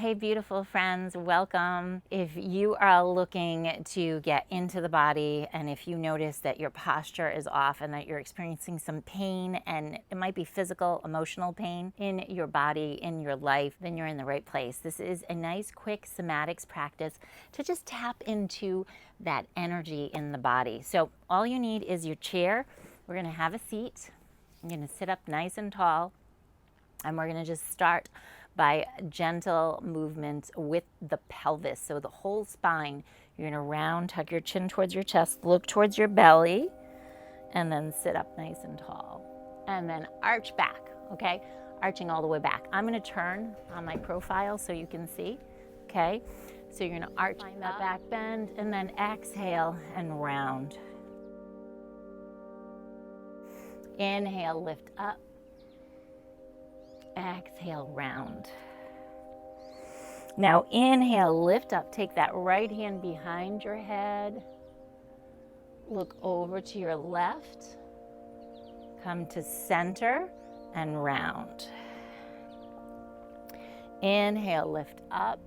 Hey, beautiful friends, welcome. If you are looking to get into the body and if you notice that your posture is off and that you're experiencing some pain, and it might be physical, emotional pain in your body, in your life, then you're in the right place. This is a nice, quick somatics practice to just tap into that energy in the body. So all you need is your chair. We're going to have a seat. I'm going to sit up nice and tall, and we're going to just start by gentle movement with the pelvis. So the whole spine, you're going to round, tuck your chin towards your chest, look towards your belly, and then sit up nice and tall. And then arch back, okay? Arching all the way back. I'm going to turn on my profile so you can see, okay? So you're going to arch that back bend, and then exhale and round. Inhale, lift up. Exhale, round. Now inhale, lift up. Take that right hand behind your head. Look over to your left. Come to center and round. Inhale, lift up.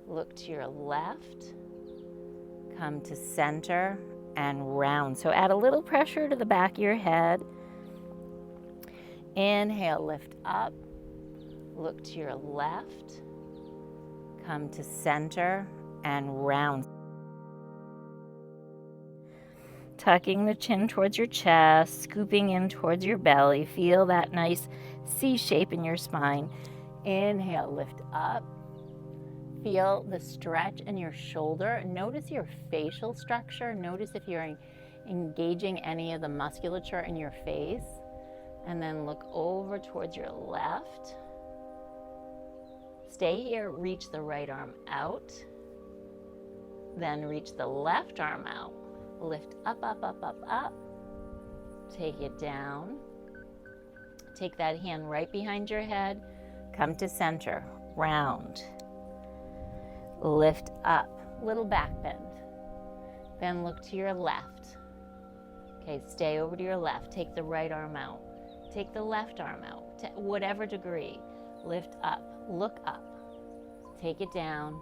Look to your left. Come to center and round. So add a little pressure to the back of your head. Inhale, lift up, look to your left, come to center and round. Tucking the chin towards your chest, scooping in towards your belly. Feel that nice C shape in your spine. Inhale, lift up. Feel the stretch in your shoulder. Notice your facial structure. Notice if you're engaging any of the musculature in your face. And then look over towards your left. Stay here, reach the right arm out. Then reach the left arm out. Lift up, up, up, up, up. Take it down. Take that hand right behind your head. Come to center, round. Lift up, little back bend. Then look to your left. Okay, stay over to your left. Take the right arm out. Take the left arm out to whatever degree. Lift up, look up, take it down,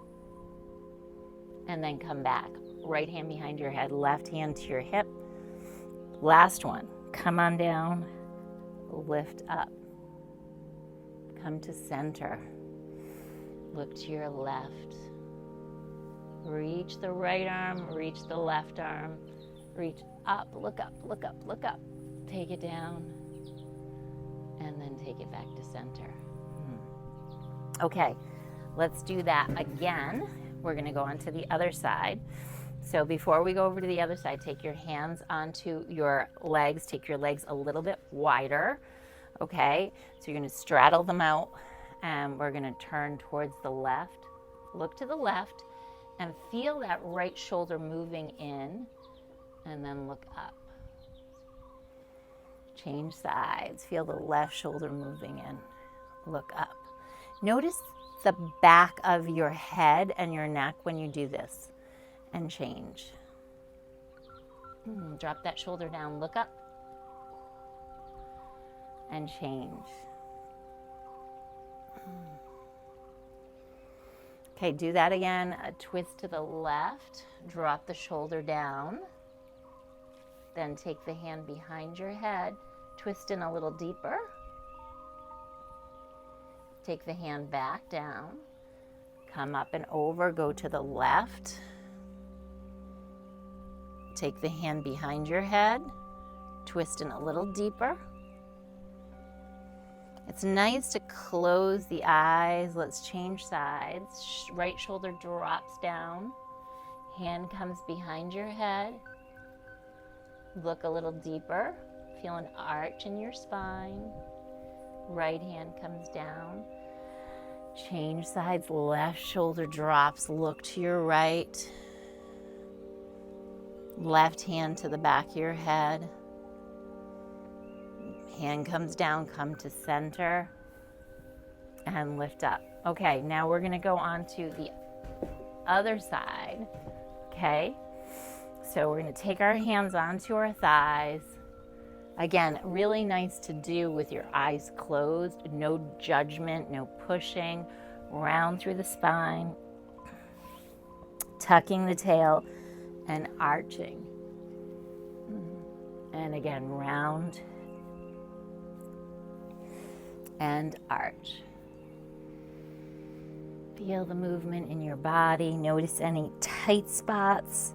and then come back. Right hand behind your head, left hand to your hip. Last one, come on down, lift up, come to center, look to your left. Reach the right arm, reach the left arm, reach up, look up, look up, look up. Take it down. And then take it back to center. Okay, let's do that again. We're going to go on to the other side. So before we go over to the other side, take your hands onto your legs. Take your legs a little bit wider. Okay, so you're going to straddle them out, and we're going to turn towards the left. Look to the left and feel that right shoulder moving in, and then look up. Change sides. Feel the left shoulder moving in. Look up. Notice the back of your head and your neck when you do this. And change. Drop that shoulder down. Look up. And change. Okay, do that again. A twist to the left. Drop the shoulder down. Then take the hand behind your head, twist in a little deeper. Take the hand back down, come up and over, go to the left. Take the hand behind your head, twist in a little deeper. It's nice to close the eyes. Let's change sides. Right shoulder drops down, hand comes behind your head. Look a little deeper. Feel an arch in your spine. Right hand comes down. Change sides. Left shoulder drops. Look to your right. Left hand to the back of your head. Hand comes down. Come to center. And lift up. Okay, now we're going to go on to the other side. Okay. So we're going to take our hands onto our thighs. Again, really nice to do with your eyes closed, no judgment, no pushing. round through the spine, tucking the tail and arching. And again, round and arch. Feel the movement in your body. Notice any tight spots.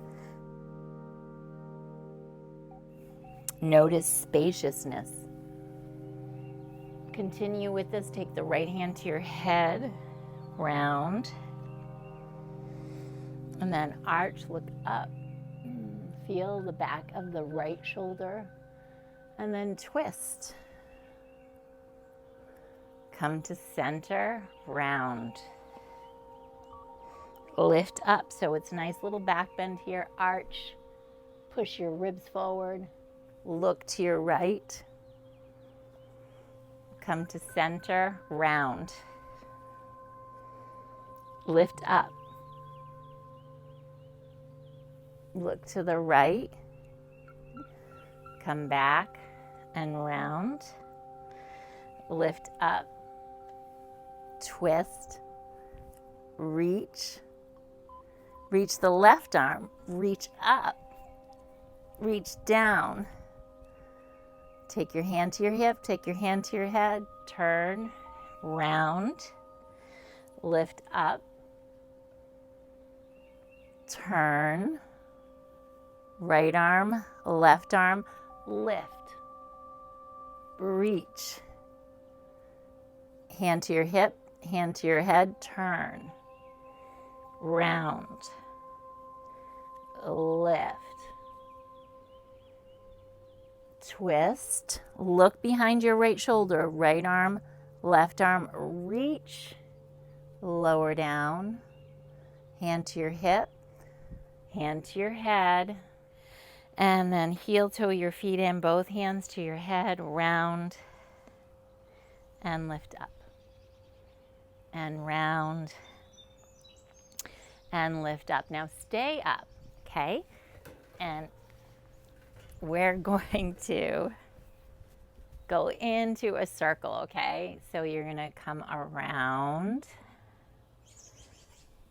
Notice spaciousness. Continue with this. Take the right hand to your head, round, and then arch, look up. Feel the back of the right shoulder, and then twist. Come to center, round. Lift up, so it's a nice little back bend here. Arch, push your ribs forward. Look to your right. Come to center, round. Lift up. Look to the right. Come back and round. Lift up. Twist. Reach. Reach the left arm. Reach up. Reach down. Take your hand to your hip. Take your hand to your head. Turn. Round. Lift up. Turn. Right arm, left arm, lift. Reach. Hand to your hip, hand to your head, turn. Round. Lift. Twist. Look behind your right shoulder. Right arm, left arm, reach. Lower down. Hand to your hip, hand to your head. And then heel toe your feet in, both hands to your head, round and lift up. And round and lift up. Now stay up, okay? And we're going to go into a circle, okay? So you're gonna come around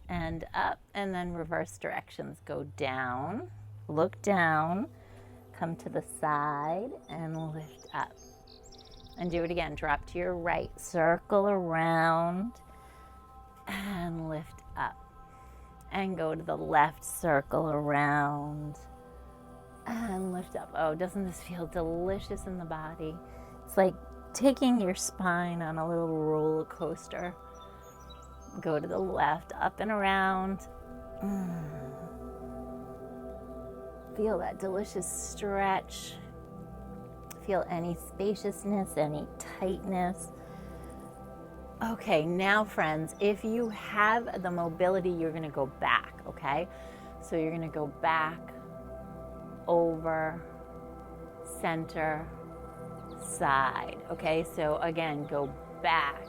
and up, and then reverse directions. Go down. Look down, come to the side, and lift up. And do it again. Drop to your right, circle around, and lift up. And go to the left, circle around, and lift up. Oh, doesn't this feel delicious in the body? It's like taking your spine on a little roller coaster. Go to the left, up and around. Feel that delicious stretch. Feel any spaciousness, any tightness. Okay, now friends, if you have the mobility, you're gonna go back, okay? So you're gonna go back, over, center, side, okay? So again, go back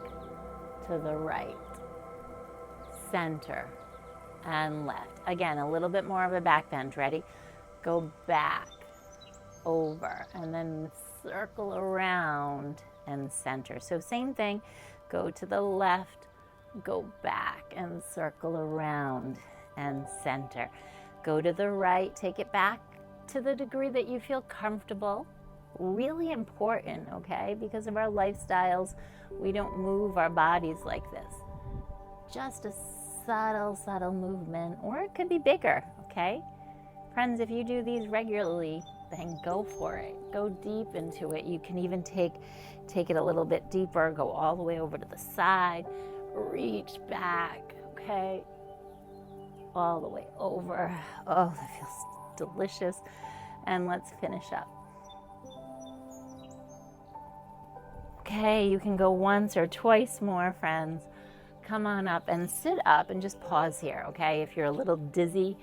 to the right, center, and left. Again, a little bit more of a back bend. Ready? Go back, over, and then circle around and center. So same thing, go to the left, go back and circle around and center. Go to the right, take it back to the degree that you feel comfortable. Really important, okay? Because of our lifestyles, we don't move our bodies like this. Just a subtle movement, or it could be bigger, okay? Friends, if you do these regularly, then go for it. Go deep into it. You can even take it a little bit deeper, go all the way over to the side, reach back, okay? All the way over. Oh, that feels delicious. And let's finish up. Okay, you can go once or twice more, friends. Come on up and sit up and just pause here, okay? If you're a little dizzy,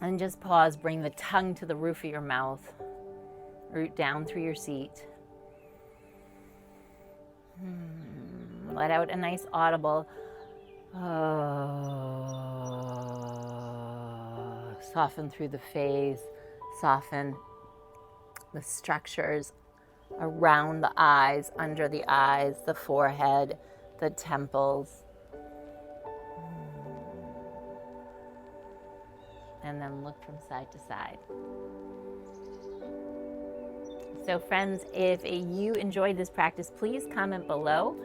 and just pause, bring the tongue to the roof of your mouth, root down through your seat. Let out a nice audible, soften through the face, soften the structures around the eyes, under the eyes, the forehead, the temples. and then look from side to side. So friends, if you enjoyed this practice, please comment below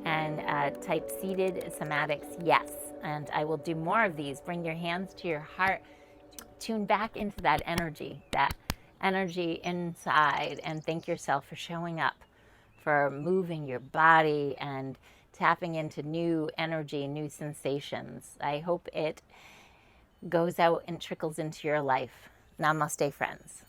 and type seated somatics yes. And I will do more of these. Bring your hands to your heart. Tune back into that energy inside, and thank yourself for showing up, for moving your body and tapping into new energy, new sensations. I hope it goes out and trickles into your life. Namaste, friends.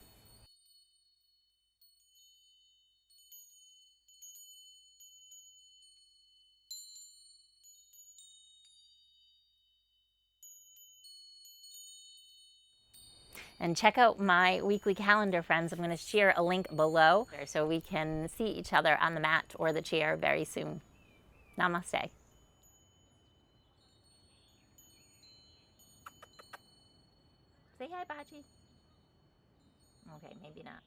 And check out my weekly calendar, friends. I'm going to share a link below so we can see each other on the mat or the chair very soon. Namaste. Say hi, Bachi. Okay, maybe not.